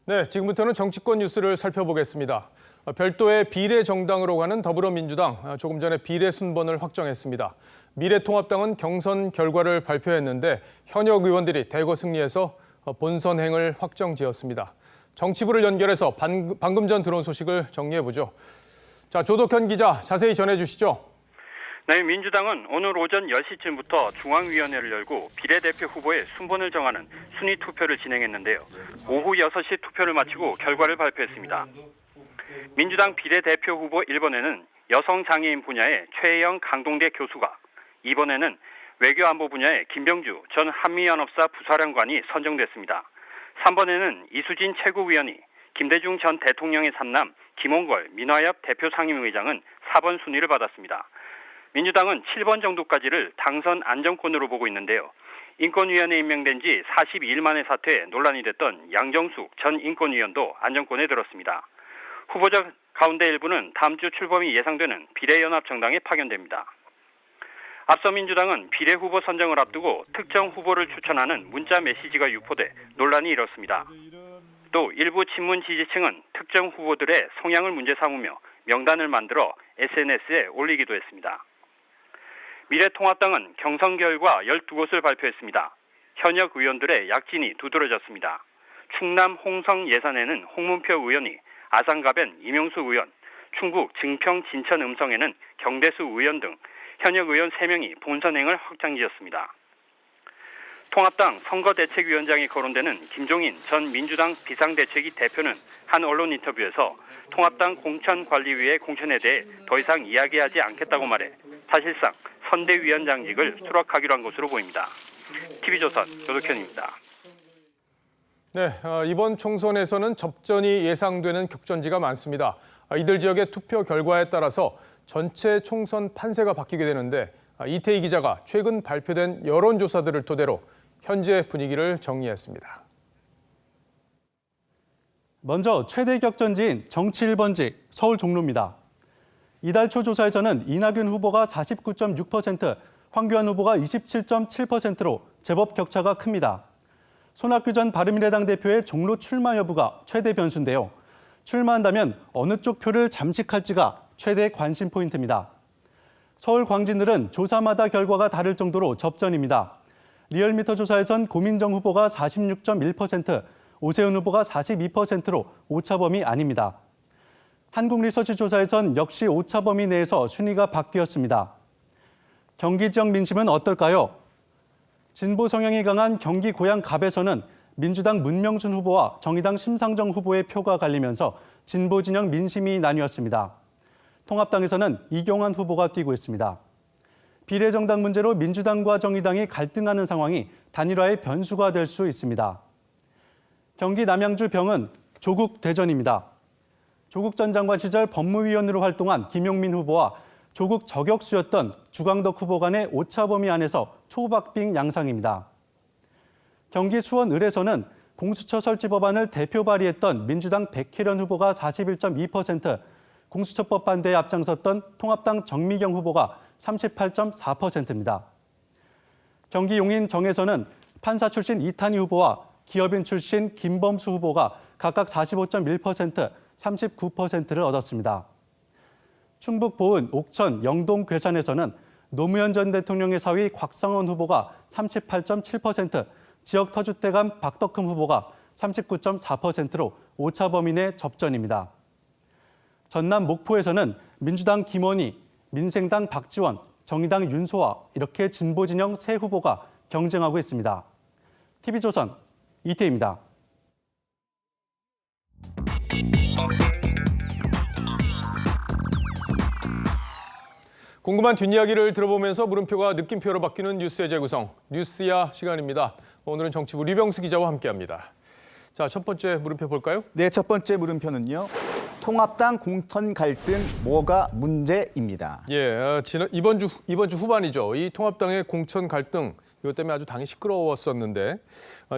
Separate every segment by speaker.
Speaker 1: 네, 지금부터는 정치권 뉴스를 살펴보겠습니다. 별도의 비례 정당으로 가는 더불어민주당, 조금 전에 비례 순번을 확정했습니다. 미래통합당은 경선 결과를 발표했는데 현역 의원들이 대거 승리해서 본선행을 확정지었습니다. 정치부를 연결해서 방금 전 들어온 소식을 정리해보죠. 자, 조덕현 기자, 자세히 전해주시죠.
Speaker 2: 네, 민주당은 오늘 오전 10시쯤부터 중앙위원회를 열고 비례대표 후보의 순번을 정하는 순위 투표를 진행했는데요. 오후 6시 투표를 마치고 결과를 발표했습니다. 민주당 비례대표 후보 1번에는 여성장애인 분야의 최혜영 강동대 교수가, 2번에는 외교안보 분야의 김병주 전 한미연합사 부사령관이 선정됐습니다. 3번에는 이수진 최고위원이, 김대중 전 대통령의 삼남 김홍걸 민화협 대표 상임의장은 4번 순위를 받았습니다. 민주당은 7번 정도까지를 당선 안정권으로 보고 있는데요. 인권위원회에 임명된 지 42일 만에 사퇴해 논란이 됐던 양정숙 전 인권위원도 안정권에 들었습니다. 후보자 가운데 일부는 다음 주 출범이 예상되는 비례연합정당에 파견됩니다. 앞서 민주당은 비례후보 선정을 앞두고 특정 후보를 추천하는 문자 메시지가 유포돼 논란이 일었습니다. 또 일부 친문 지지층은 특정 후보들의 성향을 문제 삼으며 명단을 만들어 SNS에 올리기도 했습니다. 미래통합당은 경선 결과 12곳을 발표했습니다. 현역 의원들의 약진이 두드러졌습니다. 충남 홍성 예산에는 홍문표 의원이, 아산갑엔 이명수 의원, 충북 증평 진천 음성에는 경대수 의원 등 현역 의원 3명이 본선행을 확정지었습니다. 통합당 선거대책위원장이 거론되는 김종인 전 민주당 비상대책위 대표는 한 언론 인터뷰에서 통합당 공천관리위의 공천에 대해 더 이상 이야기하지 않겠다고 말해 사실상 선대위원장직을 수락하기로 한 것으로 보입니다. TV조선 조덕현입니다.
Speaker 1: 네, 이번 총선에서는 접전이 예상되는 격전지가 많습니다. 이들 지역의 투표 결과에 따라서 전체 총선 판세가 바뀌게 되는데 이태희 기자가 최근 발표된 여론조사들을 토대로 현재 분위기를 정리했습니다.
Speaker 3: 먼저 최대 격전지인 정치 1번지 서울 종로입니다. 이달 초 조사에서는 이낙연 후보가 49.6%, 황교안 후보가 27.7%로 제법 격차가 큽니다. 손학규 전 바른미래당 대표의 종로 출마 여부가 최대 변수인데요. 출마한다면 어느 쪽 표를 잠식할지가 최대 관심 포인트입니다. 서울 광진을은 조사마다 결과가 다를 정도로 접전입니다. 리얼미터 조사에선 고민정 후보가 46.1%, 오세훈 후보가 42%로 오차범위 아닙니다. 한국리서치 조사에선 역시 오차범위 내에서 순위가 바뀌었습니다. 경기 지역 민심은 어떨까요? 진보 성향이 강한 경기 고양 갑에서는 민주당 문명준 후보와 정의당 심상정 후보의 표가 갈리면서 진보 진영 민심이 나뉘었습니다. 통합당에서는 이경환 후보가 뛰고 있습니다. 비례정당 문제로 민주당과 정의당이 갈등하는 상황이 단일화의 변수가 될 수 있습니다. 경기 남양주 병은 조국 대전입니다. 조국 전 장관 시절 법무위원으로 활동한 김용민 후보와 조국 저격수였던 주광덕 후보 간의 오차범위 안에서 초박빙 양상입니다. 경기 수원 을에서는 공수처 설치 법안을 대표 발의했던 민주당 백혜련 후보가 41.2%, 공수처법 반대에 앞장섰던 통합당 정미경 후보가 38.4%입니다. 경기 용인 정에서는 판사 출신 이탄희 후보와 기업인 출신 김범수 후보가 각각 45.1%, 39%를 얻었습니다. 충북 보은, 옥천, 영동 괴산에서는 노무현 전 대통령의 사위 곽상원 후보가 38.7%, 지역 터줏대감 박덕흠 후보가 39.4%로 오차범위 내 접전입니다. 전남 목포에서는 민주당 김원희, 민생당 박지원, 정의당 윤소아 이렇게 진보 진영 세 후보가 경쟁하고 있습니다. TV조선 이태희입니다.
Speaker 1: 궁금한 뒷이야기를 들어보면서 물음표가 느낌표로 바뀌는 뉴스의 재구성, 뉴스야 시간입니다. 오늘은 정치부 류병수 기자와 함께합니다. 자, 첫 번째 물음표 볼까요?
Speaker 4: 네, 첫 번째 물음표는요. 통합당 공천 갈등 뭐가 문제입니다.
Speaker 1: 예, 이번 주 후반이죠. 이 통합당의 공천 갈등 이것 때문에 아주 당이 시끄러웠었는데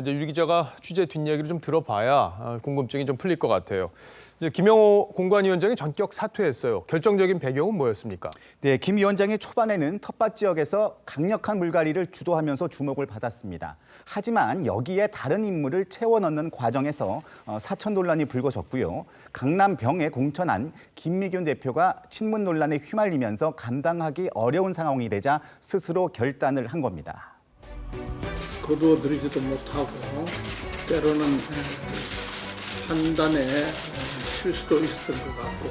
Speaker 1: 이제 유 기자가 취재 뒷얘기를 좀 들어봐야 궁금증이 좀 풀릴 것 같아요. 이제 김영호 공관위원장이 전격 사퇴했어요. 결정적인 배경은 뭐였습니까?
Speaker 4: 네, 김 위원장이 초반에는 텃밭 지역에서 강력한 물갈이를 주도하면서 주목을 받았습니다. 하지만 여기에 다른 인물을 채워 넣는 과정에서 사천 논란이 불거졌고요. 강남 병에 공천한 김미균 대표가 친문 논란에 휘말리면서 감당하기 어려운 상황이 되자 스스로 결단을 한 겁니다.
Speaker 5: 거두어들이지도 못하고 때로는 판단에 실수도 있었던 것 같고.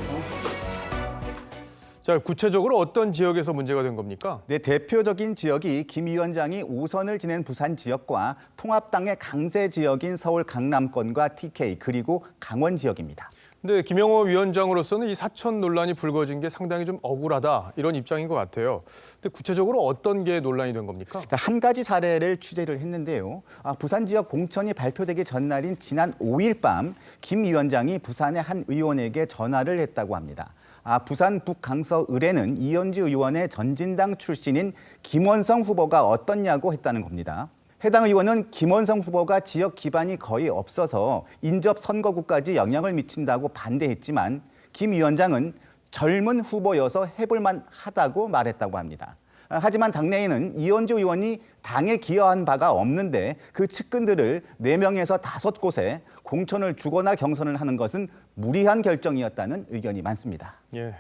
Speaker 1: 자, 구체적으로 어떤 지역에서 문제가 된 겁니까?
Speaker 4: 네, 대표적인 지역이 김 위원장이 5선을 지낸 부산 지역과 통합당의 강세 지역인 서울 강남권과 TK 그리고 강원 지역입니다.
Speaker 1: 근데 김영호 위원장으로서는 이 사천 논란이 불거진 게 상당히 좀 억울하다 이런 입장인 것 같아요. 근데 구체적으로 어떤 게 논란이 된 겁니까?
Speaker 4: 한 가지 사례를 취재를 했는데요. 부산 지역 공천이 발표되기 전날인 지난 5일 밤 김 위원장이 부산의 한 의원에게 전화를 했다고 합니다. 부산 북강서 을에는 이현주 의원의 전진당 출신인 김원성 후보가 어떻냐고 했다는 겁니다. 해당 의원은 김원성 후보가 지역 기반이 거의 없어서 인접 선거구까지 영향을 미친다고 반대했지만 김 위원장은 젊은 후보여서 해볼만 하다고 말했다고 합니다. 하지만 당내에는 이현주 의원이 당에 기여한 바가 없는데 그 측근들을 4명에서 5곳에 공천을 주거나 경선을 하는 것은 무리한 결정이었다는 의견이 많습니다.
Speaker 1: 예.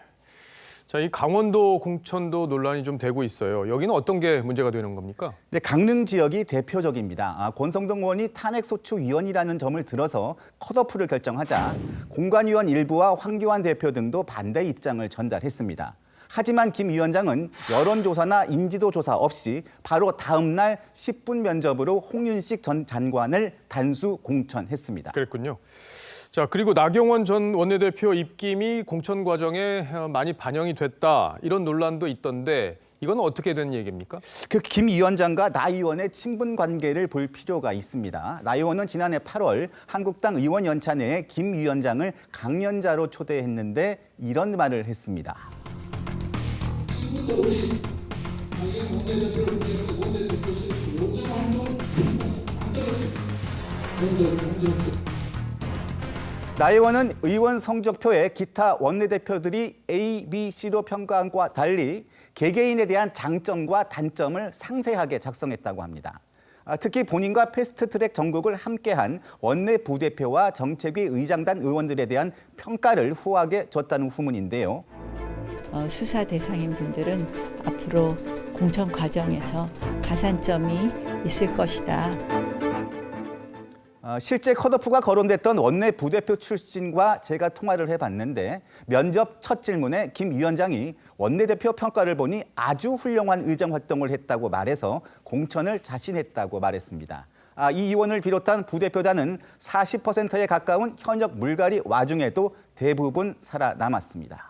Speaker 1: 자, 이 강원도 공천도 논란이 좀 되고 있어요. 여기는 어떤 게 문제가 되는 겁니까?
Speaker 4: 네, 강릉 지역이 대표적입니다. 권성동 의원이 탄핵소추위원이라는 점을 들어서 컷오프를 결정하자 공관위원 일부와 황교안 대표 등도 반대 입장을 전달했습니다. 하지만 김 위원장은 여론조사나 인지도조사 없이 바로 다음 날 10분 면접으로 홍윤식 전 장관을 단수 공천했습니다.
Speaker 1: 그랬군요. 자, 그리고 나경원 전 원내대표 입김이 공천 과정에 많이 반영이 됐다 이런 논란도 있던데 이건 어떻게 된 얘기입니까?
Speaker 4: 그 김 위원장과 나 의원의 친분 관계를 볼 필요가 있습니다. 나 의원은 지난해 8월 한국당 의원 연차 내에 김 위원장을 강연자로 초대했는데 이런 말을 했습니다. 나 의원은 의원 성적표에 기타 원내대표들이 A, B, C로 평가한 것과 달리 개개인에 대한 장점과 단점을 상세하게 작성했다고 합니다. 특히 본인과 패스트트랙 전국을 함께한 원내 부대표와 정책위 의장단 의원들에 대한 평가를 후하게 줬다는 후문인데요.
Speaker 6: 수사 대상인 분들은 앞으로 공천 과정에서 가산점이 있을 것이다.
Speaker 4: 실제 컷오프가 거론됐던 원내 부대표 출신과 제가 통화를 해봤는데 면접 첫 질문에 김 위원장이 원내대표 평가를 보니 아주 훌륭한 의정 활동을 했다고 말해서 공천을 자신했다고 말했습니다. 이 의원을 비롯한 부대표단은 40%에 가까운 현역 물갈이 와중에도 대부분 살아남았습니다.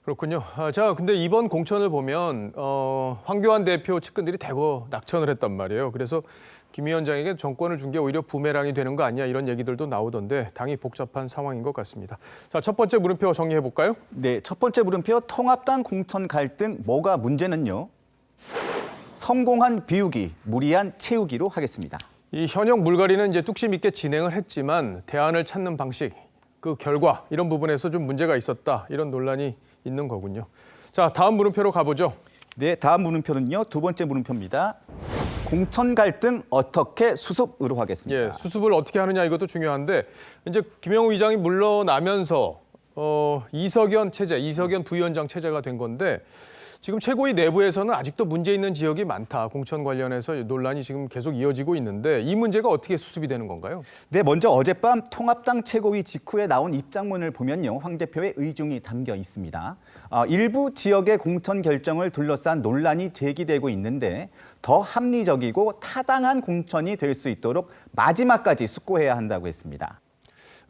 Speaker 1: 그렇군요. 자, 근데 이번 공천을 보면 황교안 대표 측근들이 대거 낙천을 했단 말이에요. 그래서 김 위원장에게 정권을 준 게 오히려 부메랑이 되는 거 아니야 이런 얘기들도 나오던데 당이 복잡한 상황인 것 같습니다. 자, 첫 번째 물음표 정리해 볼까요?
Speaker 4: 네, 첫 번째 물음표 통합당 공천 갈등 뭐가 문제는요? 성공한 비우기, 무리한 채우기로 하겠습니다.
Speaker 1: 이 현역 물갈이는 이제 뚝심 있게 진행을 했지만 대안을 찾는 방식, 그 결과 이런 부분에서 좀 문제가 있었다 이런 논란이 있는 거군요. 자, 다음 물음표로 가보죠.
Speaker 4: 네, 다음 물음표는요. 두 번째 물음표입니다. 공천 갈등 어떻게 수습으로 하겠습니다.
Speaker 1: 예, 수습을 어떻게 하느냐 이것도 중요한데 이제 김영호 위장이 물러나면서 이석연 체제, 이석연 부위원장 체제가 된 건데 지금 최고위 내부에서는 아직도 문제 있는 지역이 많다. 공천 관련해서 논란이 지금 계속 이어지고 있는데 이 문제가 어떻게 수습이 되는 건가요?
Speaker 4: 네, 먼저 어젯밤 통합당 최고위 직후에 나온 입장문을 보면요. 황 대표의 의중이 담겨 있습니다. 일부 지역의 공천 결정을 둘러싼 논란이 제기되고 있는데 더 합리적이고 타당한 공천이 될 수 있도록 마지막까지 숙고해야 한다고 했습니다.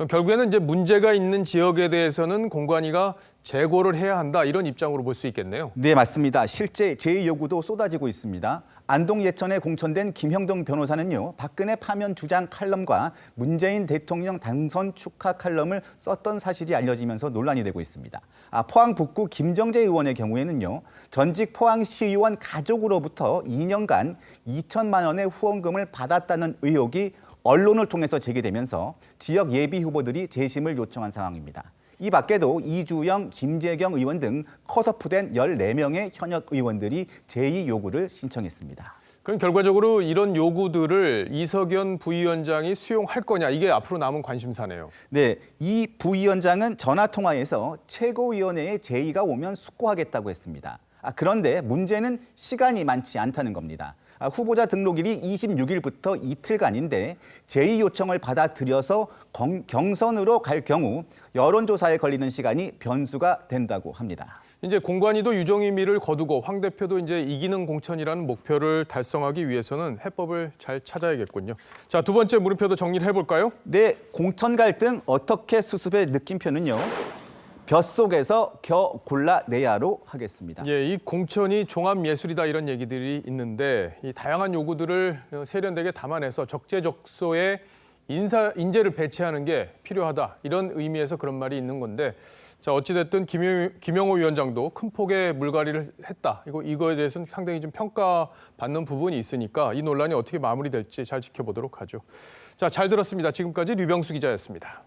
Speaker 1: 결국에는 이제 문제가 있는 지역에 대해서는 공관위가 재고를 해야 한다 이런 입장으로 볼 수 있겠네요.
Speaker 4: 네, 맞습니다. 실제 제의 요구도 쏟아지고 있습니다. 안동 예천에 공천된 김형동 변호사는요, 박근혜 파면 주장 칼럼과 문재인 대통령 당선 축하 칼럼을 썼던 사실이 알려지면서 논란이 되고 있습니다. 포항 북구 김정재 의원의 경우에는요, 전직 포항시의원 가족으로부터 2년간 2천만 원의 후원금을 받았다는 의혹이 언론을 통해서 제기되면서 지역 예비 후보들이 재심을 요청한 상황입니다. 이 밖에도 이주영, 김재경 의원 등 컷오프된 14명의 현역 의원들이 제의 요구를 신청했습니다.
Speaker 1: 그럼 결과적으로 이런 요구들을 이석연 부위원장이 수용할 거냐, 이게 앞으로 남은 관심사네요.
Speaker 4: 네, 이 부위원장은 전화통화에서 최고위원회에 제의가 오면 숙고하겠다고 했습니다. 그런데 문제는 시간이 많지 않다는 겁니다. 후보자 등록일이 26일부터 이틀간인데 제의 요청을 받아들여서 경선으로 갈 경우 여론조사에 걸리는 시간이 변수가 된다고 합니다.
Speaker 1: 이제 공관위도 유정의미를 거두고 황 대표도 이제 이기는 공천이라는 목표를 달성하기 위해서는 해법을 잘 찾아야겠군요. 자, 두 번째 물음표도 정리를 해볼까요?
Speaker 4: 네, 공천 갈등 어떻게 수습의 느낌표는요. 뱃속에서 겨 골라내야로 하겠습니다.
Speaker 1: 예, 이 공천이 종합예술이다 이런 얘기들이 있는데 이 다양한 요구들을 세련되게 담아내서 적재적소에 인재를 배치하는 게 필요하다 이런 의미에서 그런 말이 있는 건데 자 어찌됐든 김영호 위원장도 큰 폭의 물갈이를 했다. 이거에 대해서는 상당히 좀 평가받는 부분이 있으니까 이 논란이 어떻게 마무리될지 잘 지켜보도록 하죠. 자, 잘 들었습니다. 지금까지 류병수 기자였습니다.